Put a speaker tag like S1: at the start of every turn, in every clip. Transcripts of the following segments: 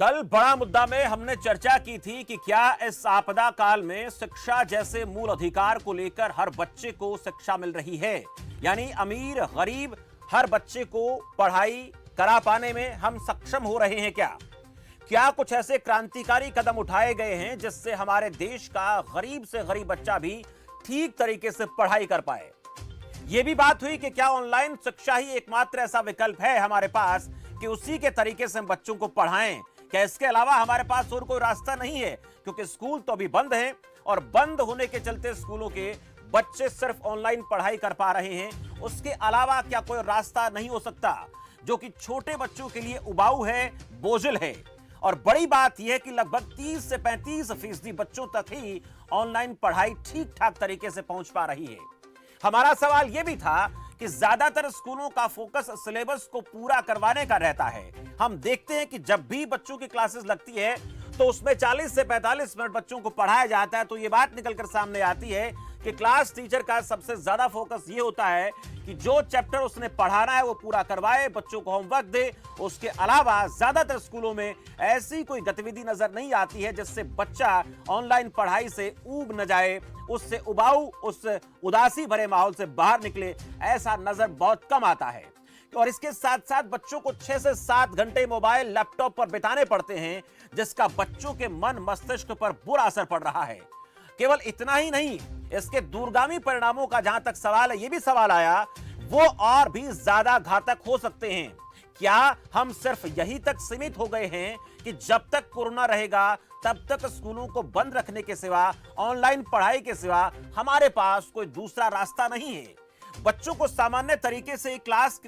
S1: कल बड़ा मुद्दा में हमने चर्चा की थी कि क्या इस आपदा काल में शिक्षा जैसे मूल अधिकार को लेकर हर बच्चे को शिक्षा मिल रही है, यानी अमीर गरीब हर बच्चे को पढ़ाई करा पाने में हम सक्षम हो रहे हैं क्या? क्या कुछ ऐसे क्रांतिकारी कदम उठाए गए हैं जिससे हमारे देश का गरीब से गरीब बच्चा भी ठीक तरीके से पढ़ाई कर पाए? यह भी बात हुई कि क्या ऑनलाइन शिक्षा ही एकमात्र ऐसा विकल्प है हमारे पास कि उसी के तरीके से हम बच्चों को पढ़ाएं? क्या इसके अलावा हमारे पास और कोई रास्ता नहीं है? क्योंकि स्कूल तो अभी बंद हैं और बंद होने के चलते स्कूलों के बच्चे सिर्फ ऑनलाइन पढ़ाई कर पा रहे हैं। उसके अलावा क्या कोई रास्ता नहीं हो सकता जो कि छोटे बच्चों के लिए उबाऊ है, बोझिल है? और बड़ी बात यह है कि लगभग 30 से 35% बच्चों तक ही ऑनलाइन पढ़ाई ठीक ठाक तरीके से पहुंच पा रही है। हमारा सवाल यह भी था कि ज्यादातर स्कूलों का फोकस सिलेबस को पूरा करवाने का रहता है। हम देखते हैं कि जब भी बच्चों की क्लासेस लगती है तो उसमें 40 से 45 मिनट बच्चों को पढ़ाया जाता है, तो यह बात निकलकर सामने आती है कि क्लास टीचर का सबसे ज्यादा फोकस यह होता है कि जो चैप्टर उसने पढ़ाना है वो पूरा करवाए, बच्चों को होमवर्क दे। उसके अलावा ज्यादातर स्कूलों में ऐसी कोई गतिविधि नजर नहीं आती है जिससे बच्चा ऑनलाइन पढ़ाई से ऊब न जाए, उससे उबाऊ, उस उदासी भरे माहौल से बाहर निकले, ऐसा नजर बहुत कम आता है। और इसके साथ साथ बच्चों को 6 से 7 घंटे मोबाइल लैपटॉप पर बिताने पड़ते हैं, जिसका बच्चों के मन मस्तिष्क पर बुरा असर पड़ रहा है। केवल इतना ही नहीं, इसके दूरगामी परिणामों का जहां तक सवाल है, यह भी सवाल आया, वो और भी ज्यादा घातक हो सकते हैं। क्या हम सिर्फ यही तक सीमित हो गए हैं कि जब तक कोरोना रहेगा तब तक स्कूलों को बंद रखने के सिवा, ऑनलाइन पढ़ाई के सिवा हमारे पास कोई दूसरा रास्ता नहीं है? बच्चों को सामान्य तरीके से क्लास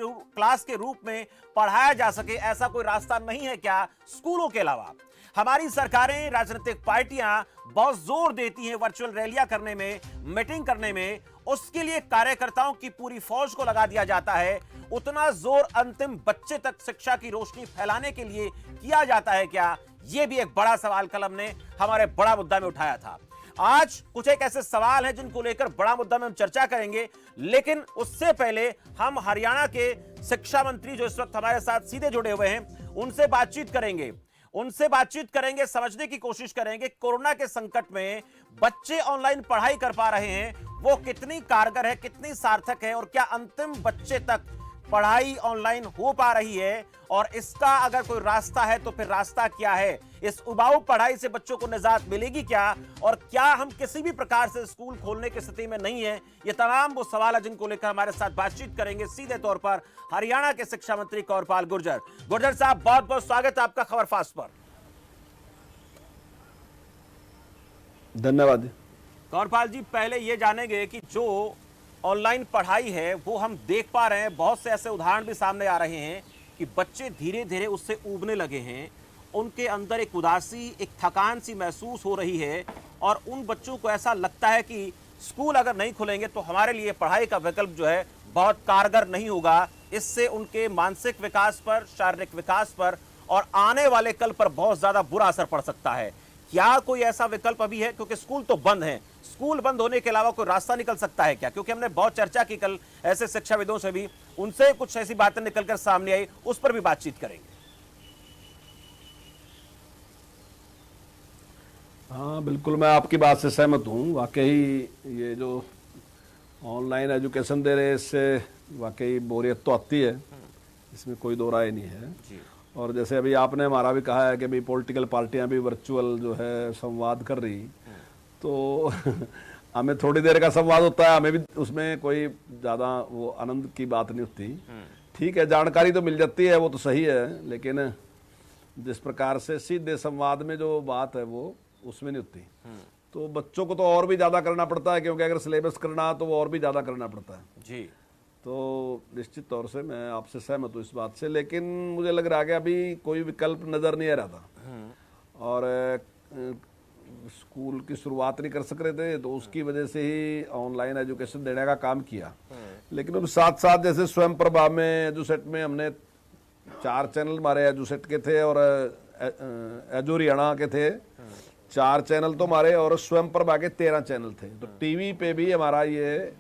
S1: के रूप में पढ़ाया जा सके, ऐसा कोई रास्ता नहीं है क्या स्कूलों के अलावा? हमारी सरकारें, राजनीतिक पार्टियां बहुत जोर देती हैं वर्चुअल रैलियां करने में, मीटिंग करने में, उसके लिए कार्यकर्ताओं की पूरी फौज को लगा दिया जाता है। उतना जोर अंतिम बच्चे तक शिक्षा की रोशनी फैलाने के लिए किया जाता है क्या? यह भी एक बड़ा सवाल कल हमने हमारे बड़ा मुद्दा में उठाया था। आज कुछ एक ऐसे सवाल हैं जिनको लेकर बड़ा मुद्दा में हम चर्चा करेंगे, लेकिन उससे पहले हम हरियाणा के शिक्षा मंत्री जो इस वक्त हमारे साथ सीधे जुड़े हुए हैं उनसे बातचीत करेंगे, समझने की कोशिश करेंगे कोरोना के संकट में बच्चे ऑनलाइन पढ़ाई कर पा रहे हैं, वो कितनी कारगर है, कितनी सार्थक है, और क्या अंतिम बच्चे तक पढ़ाई ऑनलाइन हो पा रही है, और इसका अगर कोई रास्ता है तो फिर रास्ता क्या है? इस उबाऊ पढ़ाई से बच्चों को निजात मिलेगी क्या, और क्या हम किसी भी प्रकार से स्कूल खोलने की स्थिति में नहीं है? ये तमाम वो सवाल है जिनको लेकर हमारे साथ बातचीत करेंगे सीधे तौर पर हरियाणा के शिक्षा मंत्री कंवरपाल गुर्जर साहब, बहुत बहुत स्वागत है आपका खबर फास्ट पर।
S2: धन्यवाद।
S1: कंवरपाल जी, पहले ये जानेंगे कि जो ऑनलाइन पढ़ाई है वो हम देख पा रहे हैं, बहुत से ऐसे उदाहरण भी सामने आ रहे हैं कि बच्चे धीरे धीरे उससे ऊबने लगे हैं, उनके अंदर एक उदासी, एक थकान सी महसूस हो रही है, और उन बच्चों को ऐसा लगता है कि स्कूल अगर नहीं खुलेंगे तो हमारे लिए पढ़ाई का विकल्प जो है बहुत कारगर नहीं होगा। इससे उनके मानसिक विकास पर, शारीरिक विकास पर और आने वाले कल पर बहुत ज्यादा बुरा असर पड़ सकता है। क्या कोई ऐसा विकल्प अभी है? क्योंकि स्कूल तो बंद है, स्कूल बंद होने के अलावा कोई रास्ता निकल सकता है क्या? क्योंकि हमने बहुत चर्चा की कल ऐसे शिक्षाविदों से भी, उनसे कुछ ऐसी बातें निकलकर सामने आई, उस पर भी बातचीत करेंगे।
S2: हाँ बिल्कुल, मैं आपकी बात से सहमत हूँ। वाकई ये जो ऑनलाइन एजुकेशन दे रहे हैं इससे वाकई बोरियत तो आती है, इसमें कोई दो राय नहीं है
S1: जी।
S2: और जैसे अभी आपने हमारा भी कहा है कि भाई पॉलिटिकल पार्टियां भी वर्चुअल जो है संवाद कर रही, तो हमें थोड़ी देर का संवाद होता है, हमें भी उसमें कोई ज़्यादा वो आनंद की बात नहीं होती। ठीक है, जानकारी तो मिल जाती है, वो तो सही है, लेकिन जिस प्रकार से सीधे संवाद में जो बात है वो उसमें नहीं होती। तो बच्चों को तो और भी ज़्यादा करना पड़ता है, क्योंकि अगर सिलेबस करना तो वो और भी ज़्यादा करना पड़ता है
S1: जी।
S2: तो निश्चित तौर से मैं आपसे सहमत हूँ इस बात से, लेकिन मुझे लग रहा है कि अभी कोई विकल्प नज़र नहीं आ रहा था और स्कूल की शुरुआत नहीं कर सक रहे थे, तो उसकी वजह से ही ऑनलाइन एजुकेशन देने का काम किया। लेकिन अब साथ साथ जैसे स्वयं प्रभा में, एजुसेट में हमने 4 चैनल हमारे एजुसेट के थे और एजू हरियाणा के थे 4 चैनल तो हमारे, और स्वयं प्रभा के 13 चैनल थे। तो टीवी पे भी हमारा ये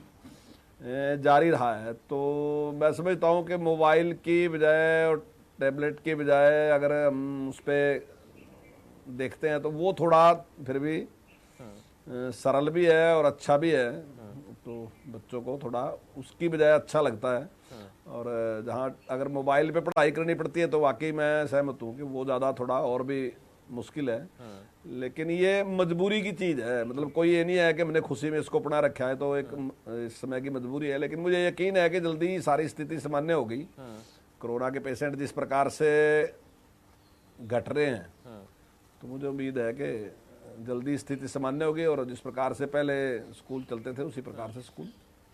S2: जारी रहा है। तो मैं समझता हूँ कि मोबाइल की बजाय और टैबलेट की बजाय अगर हम उस पर देखते हैं तो वो थोड़ा फिर भी सरल भी है और अच्छा भी है, तो बच्चों को थोड़ा उसकी बजाय अच्छा लगता है। और जहाँ अगर मोबाइल पे पढ़ाई करनी पड़ती है तो वाकई मैं सहमत हूँ कि वो ज़्यादा थोड़ा और भी मुश्किल है। लेकिन ये मजबूरी की चीज़ है, मतलब कोई ये नहीं है कि मैंने खुशी में इसको अपना रखा है, तो एक इस समय की मजबूरी है। लेकिन मुझे यकीन है कि जल्दी ही सारी स्थिति सामान्य होगी। कोरोना के पेशेंट जिस प्रकार से घट रहे हैं, तो मुझे उम्मीद है कि जल्दी स्थिति सामान्य होगी और जिस प्रकार से पहले स्कूल चलते थे उसी प्रकार से स्कूल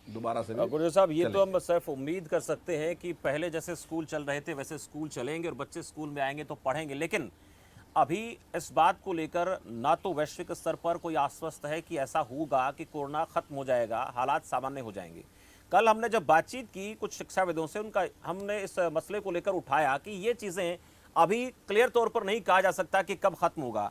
S2: दोबारा से भी
S1: गुरजर साहब, ये तो हम सिर्फ उम्मीद कर सकते हैं कि पहले जैसे स्कूल चल रहे थे वैसे स्कूल चलेंगे और बच्चे स्कूल में आएंगे तो पढ़ेंगे। लेकिन अभी इस बात को लेकर ना तो वैश्विक स्तर पर कोई आश्वस्त है कि ऐसा होगा कि कोरोना खत्म हो जाएगा, हालात सामान्य हो जाएंगे। कल हमने जब बातचीत की कुछ शिक्षाविदों से, उनका हमने इस मसले को लेकर उठाया कि ये चीज़ें अभी क्लियर तौर पर नहीं कहा जा सकता कि कब खत्म होगा।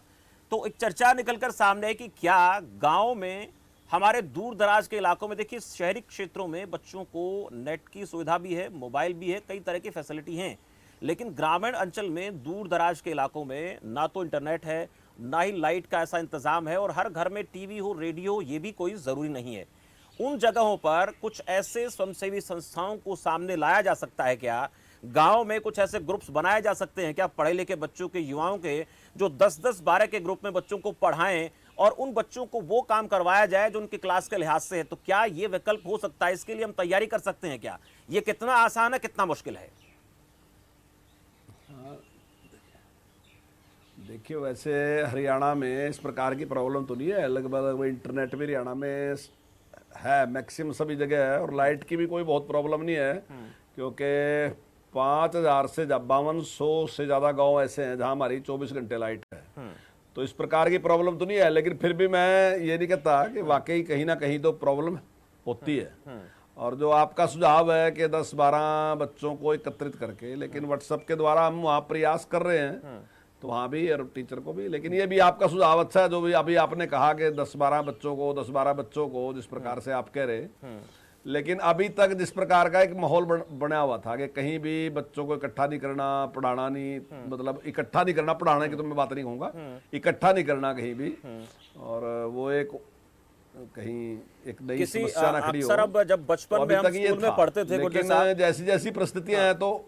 S1: तो एक चर्चा निकलकर सामने है कि क्या गाँव में, हमारे दूर दराज के इलाकों में, देखिए शहरी क्षेत्रों में बच्चों को नेट की सुविधा भी है, मोबाइल भी है, कई तरह की फैसिलिटी हैं, लेकिन ग्रामीण अंचल में, दूर दराज के इलाकों में ना तो इंटरनेट है, ना ही लाइट का ऐसा इंतजाम है, और हर घर में टीवी हो, रेडियो हो, ये भी कोई ज़रूरी नहीं है। उन जगहों पर कुछ ऐसे स्वयंसेवी संस्थाओं को सामने लाया जा सकता है क्या? गांव में कुछ ऐसे ग्रुप्स बनाए जा सकते हैं क्या, पढ़े लिखे बच्चों के, युवाओं के, जो 10-10, 12 के ग्रुप में बच्चों को पढ़ाएं और उन बच्चों को वो काम करवाया जाए जो उनकी क्लास के लिहाज से है? तो क्या ये विकल्प हो सकता है? इसके लिए हम तैयारी कर सकते हैं क्या? ये कितना आसान है, कितना मुश्किल है?
S2: देखिए, वैसे हरियाणा में इस प्रकार की प्रॉब्लम तो नहीं है, लगभग इंटरनेट भी हरियाणा में है, मैक्सिमम सभी जगह है, और लाइट की भी कोई बहुत प्रॉब्लम नहीं है, क्योंकि 5000 से 5200 से ज़्यादा गांव ऐसे हैं जहां हमारी 24 घंटे लाइट है। तो इस प्रकार की प्रॉब्लम तो नहीं है, लेकिन फिर भी मैं ये नहीं कहता कि वाकई कहीं ना कहीं तो प्रॉब्लम होती है। और जो आपका सुझाव है कि 10-12 बच्चों को एकत्रित करके, लेकिन व्हाट्सएप के द्वारा हम वहाँ प्रयास कर रहे हैं, तो वहाँ भी और टीचर को भी। लेकिन ये भी आपका सुझाव अच्छा है, जो भी अभी आपने कहा कि 10-12 बच्चों को जिस प्रकार से आप कह रहे। लेकिन अभी तक जिस प्रकार का एक माहौल बना हुआ था कि कहीं भी बच्चों को इकट्ठा नहीं करना, पढ़ाना नहीं, मतलब इकट्ठा नहीं करना, पढ़ाने की तो मैं बात नहीं कहूँगा, इकट्ठा नहीं करना कहीं भी, और वो एक कहीं एक नई समस्या ना खड़ी हो।
S1: अब जब बचपन में हम स्कूल में पढ़ते थे,
S2: लेकिन जैसी जैसी परिस्थितियां हैं, तो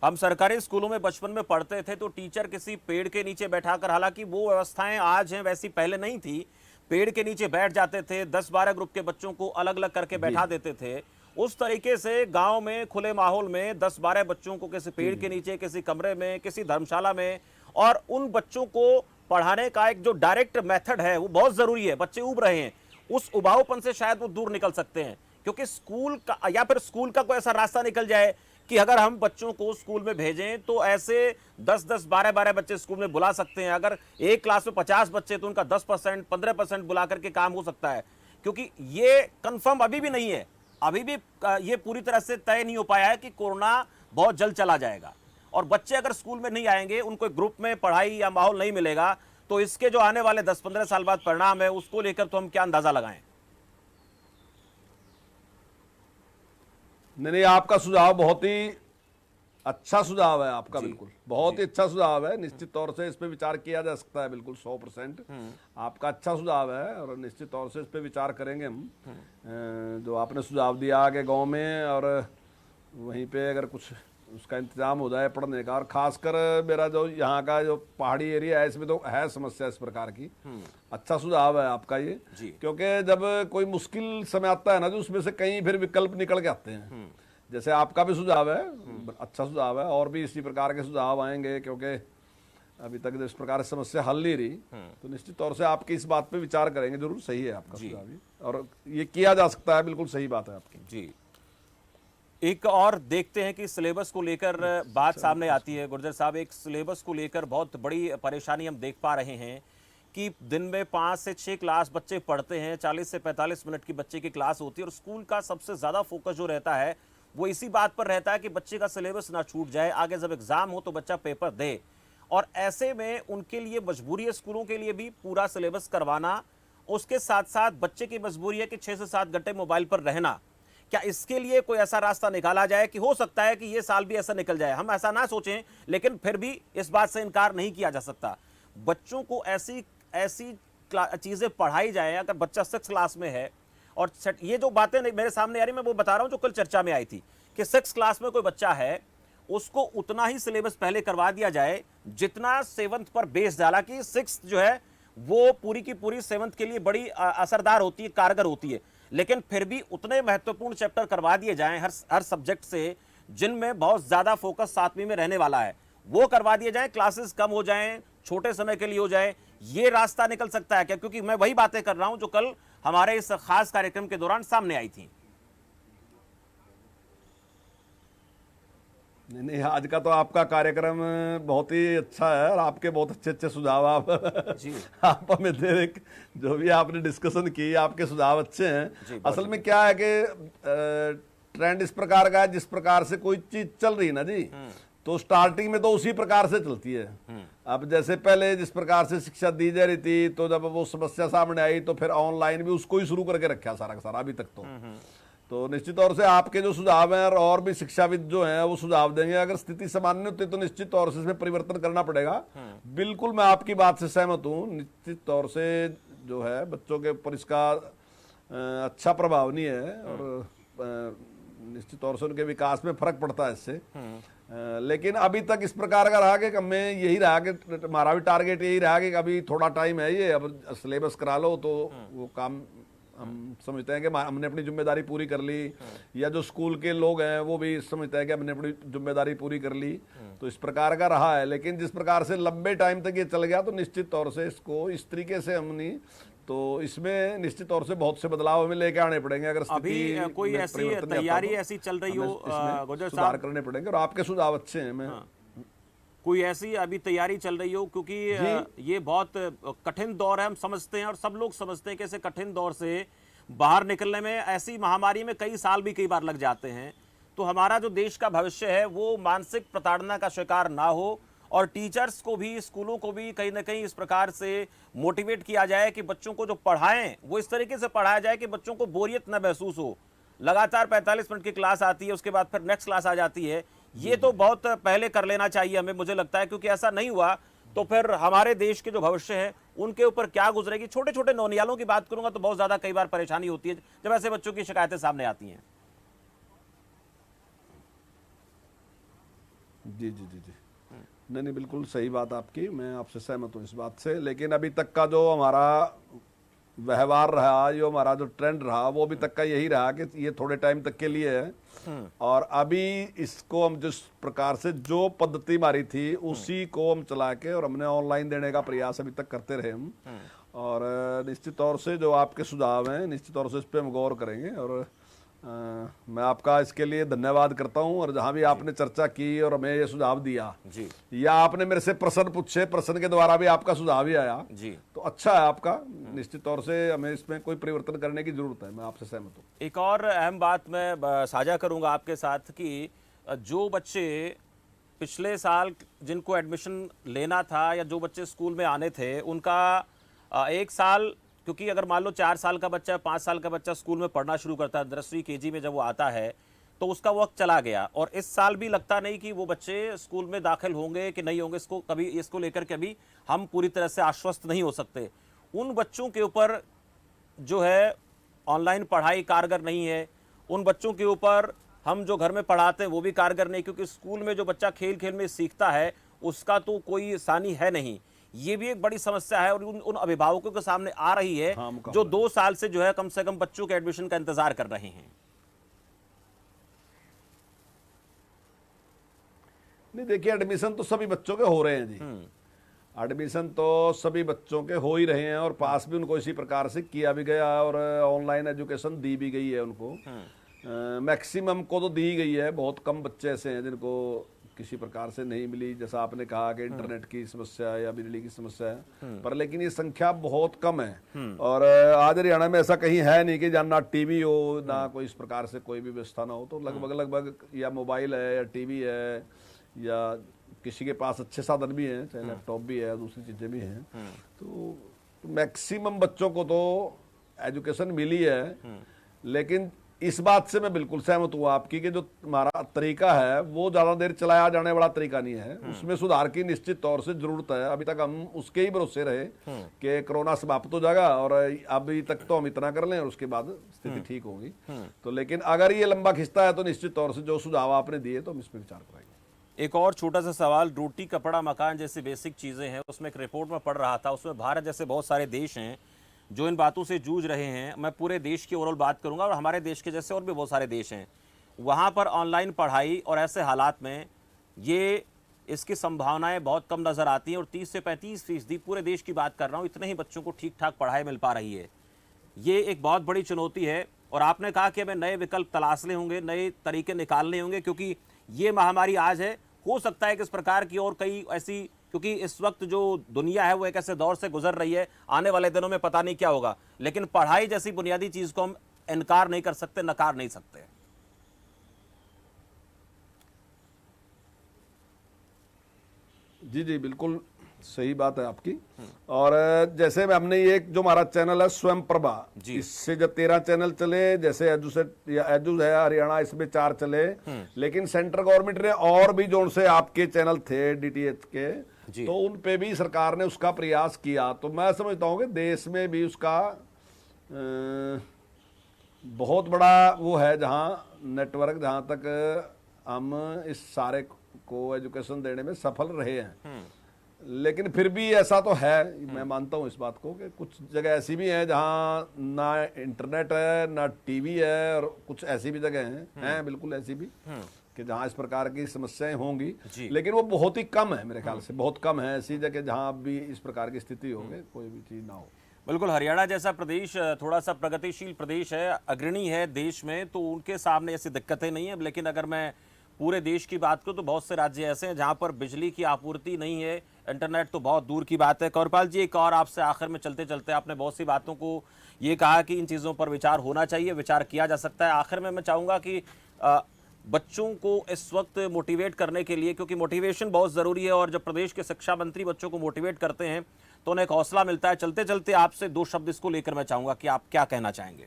S1: हम सरकारी स्कूलों में बचपन में पढ़ते थे तो टीचर किसी पेड़ के नीचे बैठाकर, हालांकि वो व्यवस्थाएं आज हैं वैसी पहले नहीं थी, पेड़ के नीचे बैठ जाते थे, 10-12 ग्रुप के बच्चों को अलग अलग करके बैठा देते थे। उस तरीके से गांव में खुले माहौल में 10-12 बच्चों को किसी पेड़ के नीचे, किसी कमरे में, किसी धर्मशाला में, और उन बच्चों को पढ़ाने का एक जो डायरेक्ट मेथड है वो बहुत जरूरी है। बच्चे उब रहे हैं, उस उबाऊपन से शायद वो दूर निकल सकते हैं, क्योंकि स्कूल का, या फिर स्कूल का कोई ऐसा रास्ता निकल जाए कि अगर हम बच्चों को स्कूल में भेजें तो ऐसे 10-10, 12-12 बच्चे स्कूल में बुला सकते हैं। अगर एक क्लास में 50 बच्चे तो उनका 10%, 15% बुला करके काम हो सकता है, क्योंकि ये कंफर्म अभी भी नहीं है, अभी भी ये पूरी तरह से तय नहीं हो पाया है कि कोरोना बहुत जल्द चला जाएगा। और बच्चे अगर स्कूल में नहीं आएंगे, उनको ग्रुप में पढ़ाई या माहौल नहीं मिलेगा, तो इसके जो आने वाले 10-15 साल बाद परिणाम है उसको लेकर तो हम क्या अंदाजा लगाएं?
S2: नहीं, आपका सुझाव बहुत ही अच्छा सुझाव है आपका, बिल्कुल बहुत ही अच्छा सुझाव है। निश्चित तौर से इस पे विचार किया जा सकता है, बिल्कुल 100% आपका अच्छा सुझाव है, और निश्चित तौर से इस पे विचार करेंगे हम। जो आपने सुझाव दिया कि गांव में और वहीं पे अगर कुछ उसका इंतजाम हो जाए पढ़ने का, और खासकर मेरा जो यहाँ का जो पहाड़ी एरिया है इसमें तो है समस्या इस प्रकार की। अच्छा सुझाव है आपका ये, क्योंकि जब कोई मुश्किल समय आता है ना, जो उसमें से कई फिर विकल्प निकल के आते हैं। जैसे आपका भी सुझाव है, अच्छा सुझाव है, और भी इसी प्रकार के सुझाव आएंगे, क्योंकि अभी तक जिस प्रकार से समस्या हल नहीं रही, तो निश्चित तौर से आपकी इस बात पे विचार करेंगे जरूर। सही है आपका सुझाव भी, और ये किया जा सकता है, बिल्कुल सही बात है आपकी
S1: जी। एक और देखते हैं कि सिलेबस को लेकर बात सामने आती है। गुर्जर साहब, एक सिलेबस को लेकर बहुत बड़ी परेशानी हम देख पा रहे हैं कि दिन में 5 से 6 क्लास बच्चे पढ़ते हैं, 40 से 45 मिनट की बच्चे की क्लास होती है, और स्कूल का सबसे ज़्यादा फोकस जो रहता है वो इसी बात पर रहता है कि बच्चे का सिलेबस ना छूट जाए, आगे जब एग्जाम हो तो बच्चा पेपर दे। और ऐसे में उनके लिए मजबूरी है स्कूलों के लिए भी पूरा सिलेबस करवाना, उसके साथ साथ बच्चे की मजबूरी है कि 6 से 7 घंटे मोबाइल पर रहना। क्या इसके लिए कोई ऐसा रास्ता निकाला जाए कि हो सकता है कि ये साल भी ऐसा निकल जाए, हम ऐसा ना सोचें, लेकिन फिर भी इस बात से इनकार नहीं किया जा सकता। बच्चों को ऐसी ऐसी चीजें पढ़ाई जाए। अगर बच्चा 6 क्लास में है और ये जो बातें मेरे सामने आ रही, मैं वो बता रहा हूं जो कल चर्चा में आई थी कि 6 क्लास में कोई बच्चा है, उसको उतना ही सिलेबस पहले करवा दिया जाए जितना 7th पर बेस डाला कि 6th जो है वो पूरी की पूरी 7th के लिए बड़ी असरदार होती है, कारगर होती है। लेकिन फिर भी उतने महत्वपूर्ण चैप्टर करवा दिए जाएं हर सब्जेक्ट से जिनमें बहुत ज्यादा फोकस 7वीं में रहने वाला है, वो करवा दिए जाएं, क्लासेस कम हो जाएं, छोटे समय के लिए हो जाए। ये रास्ता निकल सकता है क्या? क्योंकि मैं वही बातें कर रहा हूं जो कल हमारे इस खास कार्यक्रम के दौरान सामने आई थी।
S2: नहीं नहीं, आज का तो आपका कार्यक्रम बहुत ही अच्छा है और आपके बहुत अच्छे अच्छे सुझाव आप
S1: जी
S2: आप हमें दे, जो भी आपने डिस्कशन की, आपके सुझाव अच्छे हैं। असल में क्या है कि ट्रेंड इस प्रकार का है, जिस प्रकार से कोई चीज चल रही ना जी, तो स्टार्टिंग में तो उसी प्रकार से चलती है। अब जैसे पहले जिस प्रकार से शिक्षा दी जा रही थी, तो जब वो समस्या सामने आई तो फिर ऑनलाइन भी उसको ही शुरू करके रखा सारा का सारा अभी तक। तो निश्चित तौर से आपके जो सुझाव हैं और भी शिक्षाविद जो हैं वो सुझाव देंगे। अगर स्थिति सामान्य होती तो निश्चित तौर से इसमें परिवर्तन करना पड़ेगा। बिल्कुल मैं आपकी बात से सहमत हूँ। निश्चित तौर से जो है बच्चों के ऊपर इसका अच्छा प्रभाव नहीं है और निश्चित तौर से उनके विकास में फर्क पड़ता है इससे। लेकिन अभी तक इस प्रकार का रहा कि हमें यही रहा कि हमारा भी टारगेट यही रहा कि अभी थोड़ा टाइम है, ये अब सिलेबस करा लो तो वो काम हम समझते हैं कि हमने अपनी जिम्मेदारी पूरी कर ली, या जो स्कूल के लोग हैं वो भी समझते हैं कि हमने अपनी जिम्मेदारी पूरी कर ली। तो इस प्रकार का रहा है। लेकिन जिस प्रकार से लंबे टाइम तक ये चल गया तो निश्चित तौर से इसको इस तरीके से हम नहीं, तो इसमें निश्चित तौर से बहुत से बदलाव हमें लेके आने पड़ेंगे। अगर
S1: अभी कोई ऐसी तैयारी ऐसी चल रही हो गुजर साहब,
S2: सुधार करने पड़ेंगे और आपके सुझाव अच्छे हैं। मैं
S1: कोई ऐसी अभी तैयारी चल रही हो, क्योंकि ये बहुत कठिन दौर है, हम समझते हैं और सब लोग समझते हैं कि ऐसे कठिन दौर से बाहर निकलने में, ऐसी महामारी में कई साल भी कई बार लग जाते हैं। तो हमारा जो देश का भविष्य है वो मानसिक प्रताड़ना का शिकार ना हो और टीचर्स को भी, स्कूलों को भी कहीं ना कहीं इस प्रकार से मोटिवेट किया जाए कि बच्चों को जो पढ़ाएं वो इस तरीके से पढ़ाया जाए कि बच्चों को बोरियत न महसूस हो। लगातार 45 मिनट की क्लास आती है, उसके बाद फिर नेक्स्ट क्लास आ जाती है। ये तो बहुत पहले कर लेना चाहिए हमें, मुझे लगता है, क्योंकि ऐसा नहीं हुआ तो फिर हमारे देश के जो भविष्य है उनके ऊपर क्या गुजरेगी। छोटे छोटे नौनियालों की बात करूंगा तो बहुत ज्यादा कई बार परेशानी होती है जब ऐसे बच्चों की शिकायतें सामने आती हैं।
S2: जी जी जी जी, नहीं नहीं, बिल्कुल सही बात आपकी, मैं आपसे सहमत हूँ इस बात से। लेकिन अभी तक का जो हमारा व्यवहार रहा, जो हमारा जो ट्रेंड रहा, वो अभी तक का यही रहा कि ये थोड़े टाइम तक के लिए है और अभी इसको हम जिस प्रकार से जो पद्धति मारी थी उसी को हम चला के और हमने ऑनलाइन देने का प्रयास अभी तक करते रहे हम। और निश्चित तौर से जो आपके सुझाव हैं निश्चित तौर से इस पर हम गौर करेंगे और मैं आपका इसके लिए धन्यवाद करता हूं। और जहां भी आपने चर्चा की और हमें ये सुझाव दिया
S1: जी,
S2: या आपने मेरे से प्रश्न पूछे, प्रश्न के द्वारा भी आपका सुझाव ही आया
S1: जी,
S2: तो अच्छा है आपका। निश्चित तौर से हमें इसमें कोई परिवर्तन करने की जरूरत है, मैं आपसे सहमत हूँ।
S1: एक और अहम बात मैं साझा करूंगा आपके साथ कि जो बच्चे पिछले साल जिनको एडमिशन लेना था या जो बच्चे स्कूल में आने थे उनका एक साल, क्योंकि अगर मान लो 4 साल का बच्चा, 5 साल का बच्चा स्कूल में पढ़ना शुरू करता है, नर्सरी केजी में जब वो आता है तो उसका वक्त चला गया और इस साल भी लगता नहीं कि वो बच्चे स्कूल में दाखिल होंगे कि नहीं होंगे। इसको लेकर के अभी हम पूरी तरह से आश्वस्त नहीं हो सकते। उन बच्चों के ऊपर जो है ऑनलाइन पढ़ाई कारगर नहीं है, उन बच्चों के ऊपर हम जो घर में पढ़ाते हैं वो भी कारगर नहीं, क्योंकि स्कूल में जो बच्चा खेल खेल में सीखता है उसका तो कोई सानी है नहीं। ये भी एक बड़ी समस्या है और उन अभिभावकों के सामने आ रही है जो 2 साल से जो है कम से कम बच्चों के एडमिशन का इंतजार कर रहे हैं।
S2: नहीं देखिए, एडमिशन तो सभी बच्चों के हो रहे हैं जी, एडमिशन तो सभी बच्चों के हो ही रहे हैं और पास भी उनको इसी प्रकार से किया भी गया और ऑनलाइन एजुकेशन दी भी गई है उनको। मैक्सिमम को तो दी गई है, बहुत कम बच्चे ऐसे हैं जिनको किसी प्रकार से नहीं मिली, जैसा आपने कहा कि इंटरनेट की समस्या है या बिजली की समस्या है, पर लेकिन ये संख्या बहुत कम है। और आज हरियाणा में ऐसा कहीं है नहीं कि जहाँ ना टीवी हो ना कोई इस प्रकार से कोई भी व्यवस्था ना हो। तो लगभग या मोबाइल है या टीवी है या किसी के पास अच्छे साधन भी हैं, चाहे लैपटॉप भी है, दूसरी चीजें भी हैं। तो मैक्सिमम बच्चों को तो एजुकेशन मिली है। लेकिन इस बात से मैं बिल्कुल सहमत हूँ आपकी कि जो हमारा तरीका है वो ज्यादा देर चलाया जाने वाला तरीका नहीं है, उसमें सुधार की निश्चित तौर से जरूरत है। अभी तक हम उसके ही भरोसे रहे कि कोरोना समाप्त हो जाएगा और अभी तक तो हम इतना कर लें और उसके बाद स्थिति ठीक होगी। तो लेकिन अगर ये लंबा खिंचता है तो निश्चित तौर से जो सुझाव आपने दिए तो हम इस पर विचार करेंगे।
S1: एक और छोटा सा सवाल, रोटी कपड़ा मकान जैसी बेसिक चीजें हैं, उसमें एक रिपोर्ट में पढ़ रहा था, उसमें भारत जैसे बहुत सारे देश हैं जो इन बातों से जूझ रहे हैं। मैं पूरे देश की ओवरऑल बात करूंगा और हमारे देश के जैसे और भी बहुत सारे देश हैं, वहाँ पर ऑनलाइन पढ़ाई और ऐसे हालात में ये इसकी संभावनाएं बहुत कम नज़र आती हैं और 30 से 35% पूरे देश की बात कर रहा हूँ, इतने ही बच्चों को ठीक ठाक पढ़ाई मिल पा रही है। ये एक बहुत बड़ी चुनौती है और आपने कहा कि हमें नए विकल्प तलाशने होंगे, नए तरीके निकालने होंगे, क्योंकि ये महामारी आज है, हो सकता है कि इस प्रकार की और कई ऐसी, क्योंकि इस वक्त जो दुनिया है वो एक ऐसे दौर से गुजर रही है, आने वाले दिनों में पता नहीं क्या होगा, लेकिन पढ़ाई जैसी बुनियादी चीज को हम इनकार नहीं कर सकते, नकार नहीं सकते।
S2: जी जी बिल्कुल सही बात है आपकी। और जैसे हमने ये जो हमारा चैनल है स्वयं प्रभा, इससे जब 13 चैनल चले, जैसे एजुसेट या एजू है हरियाणा, इसमें 4 चले, लेकिन सेंट्रल गवर्नमेंट ने और भी जो से आपके चैनल थे डीटीएच के, तो उन पे भी सरकार ने उसका प्रयास किया। तो मैं समझता हूँ कि देश में भी उसका बहुत बड़ा वो है, जहाँ नेटवर्क, जहाँ तक हम इस सारे को एजुकेशन देने में सफल रहे हैं। लेकिन फिर भी ऐसा तो है, मैं मानता हूँ इस बात को, कि कुछ जगह ऐसी भी हैं जहाँ ना इंटरनेट है ना टीवी है, और कुछ ऐसी भी जगह हैं बिल्कुल ऐसी भी कि जहाँ इस प्रकार की समस्याएं होंगी, लेकिन वो बहुत ही कम है, मेरे ख्याल से बहुत कम है ऐसी जगह जहाँ भी इस प्रकार की स्थिति हो, कोई भी चीज ना हो।
S1: बिल्कुल, हरियाणा जैसा प्रदेश थोड़ा सा प्रगतिशील प्रदेश है, अग्रणी है देश में, तो उनके सामने ऐसी दिक्कतें नहीं है। लेकिन अगर मैं पूरे देश की बात करूं तो बहुत से राज्य ऐसे हैं जहां पर बिजली की आपूर्ति नहीं है, इंटरनेट तो बहुत दूर की बात है। कंवरपाल जी, एक और आपसे आखिर में चलते चलते, आपने बहुत सी बातों को ये कहा कि इन चीज़ों पर विचार होना चाहिए, विचार किया जा सकता है। आखिर में मैं चाहूँगा कि बच्चों को इस वक्त मोटिवेट करने के लिए, क्योंकि मोटिवेशन बहुत ज़रूरी है, और जब प्रदेश के शिक्षा मंत्री बच्चों को मोटिवेट करते हैं तो उन्हें एक हौसला मिलता है। चलते चलते आपसे 2 शब्द इसको लेकर मैं चाहूँगा कि आप क्या कहना चाहेंगे।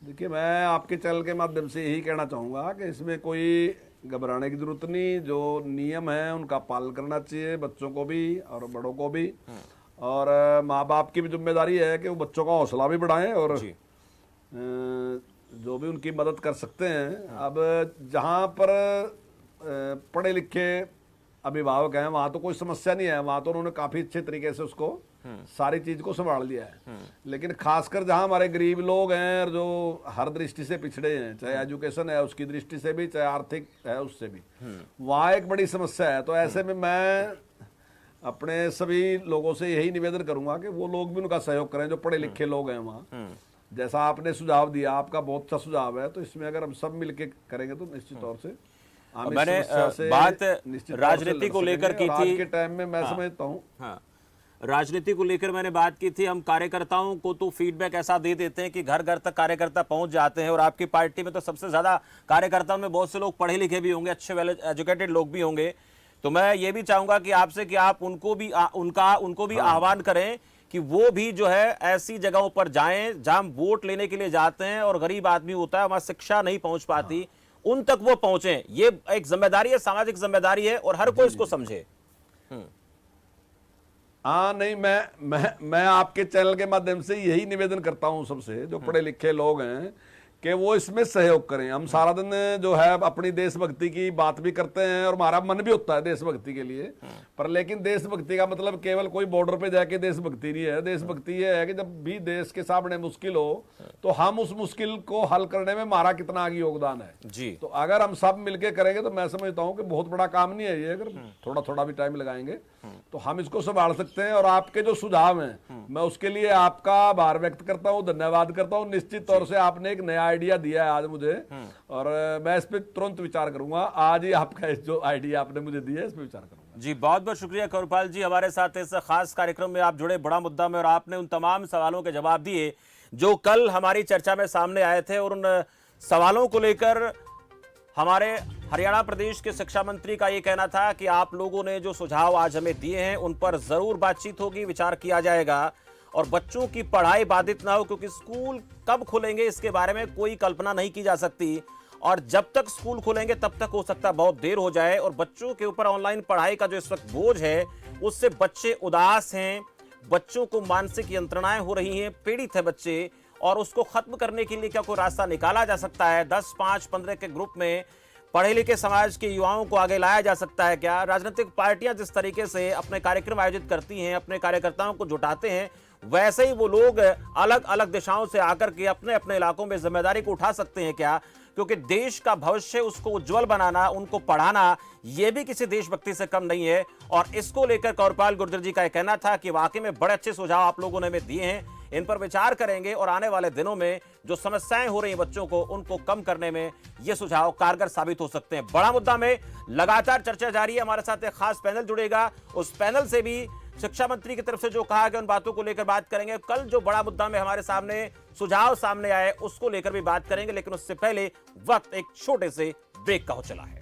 S2: देखिए, मैं आपके चैनल के माध्यम से यही कहना चाहूँगा कि इसमें कोई घबराने की जरूरत नहीं, जो नियम है उनका पालन करना चाहिए, बच्चों को भी और बड़ों को भी। और माँ बाप की भी जिम्मेदारी है कि वो बच्चों का हौसला भी बढ़ाएं और जो भी उनकी मदद कर सकते हैं। अब जहाँ पर पढ़े लिखे अभिभावक हैं वहाँ तो कोई समस्या नहीं है, वहाँ तो उन्होंने काफ़ी अच्छे तरीके से उसको सारी चीज को संभाल लिया है। लेकिन खासकर जहां हमारे गरीब लोग हैं और जो हर दृष्टि से पिछड़े हैं, चाहे एजुकेशन है उसकी दृष्टि से भी, चाहे आर्थिक है उससे भी, वहाँ एक बड़ी समस्या है। तो ऐसे में मैं अपने सभी लोगों से यही निवेदन करूंगा कि वो लोग भी उनका सहयोग करें जो पढ़े लिखे लोग हैं वहाँ। जैसा आपने सुझाव दिया, आपका बहुत अच्छा सुझाव है, तो इसमें अगर हम सब मिलके करेंगे तो निश्चित तौर से
S1: मैंने बात राजनीति को लेकर की थी
S2: के टाइम में, मैं समझता हूँ
S1: राजनीति को लेकर मैंने बात की थी। हम कार्यकर्ताओं को तो फीडबैक ऐसा दे देते हैं कि घर घर तक कार्यकर्ता पहुंच जाते हैं, और आपकी पार्टी में तो सबसे ज्यादा कार्यकर्ताओं में बहुत से लोग पढ़े लिखे भी होंगे, अच्छे वेल एजुकेटेड लोग भी होंगे। तो मैं ये भी चाहूंगा कि आपसे कि आप उनको भी आह्वान करें कि वो भी जो है ऐसी जगहों पर जाएं जहां वोट लेने के लिए जाते हैं और गरीब आदमी होता है, वहां शिक्षा नहीं पहुंच पाती, उन तक वो पहुंचे। ये एक जिम्मेदारी है, सामाजिक जिम्मेदारी है, और हर कोई इसको समझे।
S2: हाँ, नहीं, मैं आपके चैनल के माध्यम से यही निवेदन करता हूँ सबसे, जो पढ़े लिखे लोग हैं, कि वो इसमें सहयोग करें। हम सारा दिन जो है अपनी देशभक्ति की बात भी करते हैं और हमारा मन भी होता है देशभक्ति के लिए, पर लेकिन देशभक्ति का मतलब केवल कोई बॉर्डर पे जाके देशभक्ति नहीं है। देशभक्ति ये है कि जब भी देश के सामने मुश्किल हो तो हम उस मुश्किल को हल करने में हमारा कितना आगे योगदान है
S1: जी।
S2: तो अगर हम सब मिलके करेंगे तो मैं समझता हूँ कि बहुत बड़ा काम नहीं है ये। अगर थोड़ा थोड़ा भी टाइम लगाएंगे तो हम इसको संभाल सकते हैं। और आपके जो सुझाव हैं, मैं उसके लिए आपका आभार व्यक्त करता हूँ, धन्यवाद करता हूँ। निश्चित तौर से आपने एक नया आइडिया दिया है आज मुझे, और मैं इस पे तुरंत विचार करूंगा। आज ही आपका जो आइडिया आपने मुझे दिया है इस पे विचार करूंगा।
S1: जी, बहुत बहुत शुक्रिया कंवरपाल जी, हमारे साथ इस खास कार्यक्रम में आप जुड़े, बड़ा मुद्दा में, और आपने उन तमाम सवालों के जवाब दिए जो कल हमारी चर्चा में सामने आए थे। और उन सवालों को लेकर हमारे हरियाणा प्रदेश के शिक्षा मंत्री का ये कहना था कि आप लोगों ने जो सुझाव आज हमें दिए हैं उन पर जरूर बातचीत होगी, विचार किया जाएगा। और बच्चों की पढ़ाई बाधित ना हो, क्योंकि स्कूल कब खुलेंगे इसके बारे में कोई कल्पना नहीं की जा सकती और जब तक स्कूल खुलेंगे तब तक हो सकता है बहुत देर हो जाए। और बच्चों के ऊपर ऑनलाइन पढ़ाई का जो इस वक्त बोझ है उससे बच्चे उदास हैं, बच्चों को मानसिक यंत्रणाएं हो रही हैं, पीड़ित है बच्चे, और उसको खत्म करने के लिए क्या कोई रास्ता निकाला जा सकता है? 10, 5, 15 के ग्रुप में पढ़े लिखे समाज के युवाओं को आगे लाया जा सकता है क्या? राजनीतिक पार्टियां जिस तरीके से अपने कार्यक्रम आयोजित करती हैं, अपने कार्यकर्ताओं को जुटाते हैं, वैसे ही वो लोग अलग अलग दिशाओं से आकर के अपने अपने इलाकों में जिम्मेदारी को उठा सकते हैं क्या? क्योंकि देश का भविष्य, उसको उज्जवल बनाना, उनको पढ़ाना, यह भी किसी देशभक्ति से कम नहीं है। और इसको लेकर कौरपाल गुर्जर जी का यह कहना था कि वाकई में बड़े अच्छे सुझाव आप लोगों ने हमें दिए हैं, इन पर विचार करेंगे और आने वाले दिनों में जो समस्याएं हो रही हैं बच्चों को, उनको कम करने में ये सुझाव कारगर साबित हो सकते हैं। बड़ा मुद्दा में लगातार चर्चा जारी है। हमारे साथ एक खास पैनल जुड़ेगा, उस पैनल से भी शिक्षा मंत्री की तरफ से जो कहा गया उन बातों को लेकर बात करेंगे। कल जो बड़ा मुद्दा में हमारे सामने सुझाव सामने आए उसको लेकर भी बात करेंगे, लेकिन उससे पहले वक्त एक छोटे से ब्रेक का हो चला है।